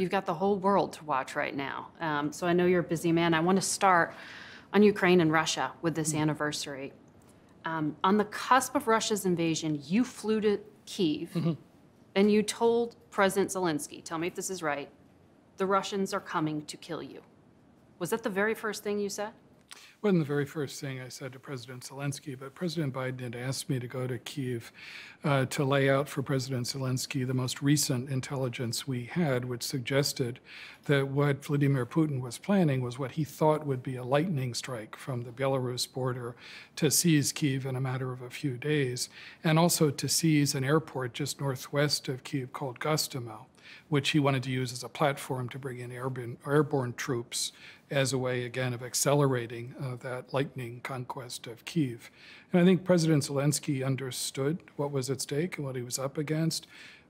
You've got the whole world to watch right now. So I know you're a busy man. I want to start on Ukraine and Russia with this anniversary. On the cusp of Russia's invasion, you flew to Kyiv and you told President Zelensky, tell me if this is right, the Russians are coming to kill you. Was that the very first thing you said? Wasn't the very first thing I said to President Zelensky, but President Biden had asked me to go to Kyiv to lay out for President Zelensky the most recent intelligence we had, which suggested that what Vladimir Putin was planning was what he thought would be a lightning strike from the Belarus border to seize Kyiv in a matter of a few days, and also to seize an airport just northwest of Kyiv called Gostomel, which he wanted to use as a platform to bring in airborne troops as a way, again, of accelerating that lightning conquest of Kyiv. And I think President Zelensky understood what was at stake and what he was up against.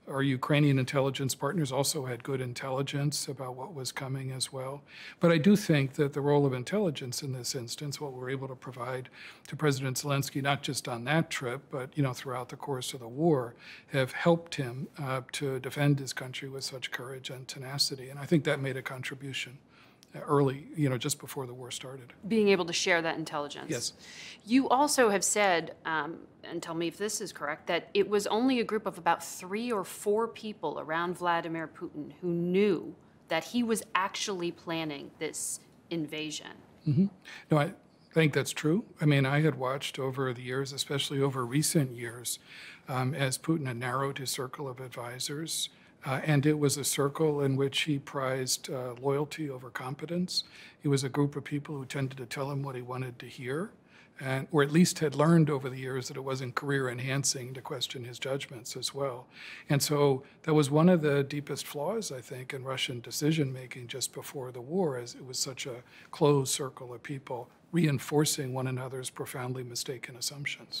Our Ukrainian intelligence partners also had good intelligence about what was coming as well. But I do think that the role of intelligence in this instance, what we're able to provide to President Zelensky, not just on that trip, but throughout the course of the war, have helped him to defend his country with such courage and tenacity. And I think that made a contribution early, just before the war started. Being able to share that intelligence. Yes. You also have said, and tell me if this is correct, that it was only a group of about 3 or 4 people around Vladimir Putin who knew that he was actually planning this invasion. No, I think that's true. I mean, I had watched over the years, especially over recent years, as Putin had narrowed his circle of advisors. And it was a circle in which he prized loyalty over competence. It was a group of people who tended to tell him what he wanted to hear, or at least had learned over the years that it wasn't career enhancing to question his judgments as well. And so that was one of the deepest flaws, I think, in Russian decision making just before the war, as it was such a closed circle of people reinforcing one another's profoundly mistaken assumptions.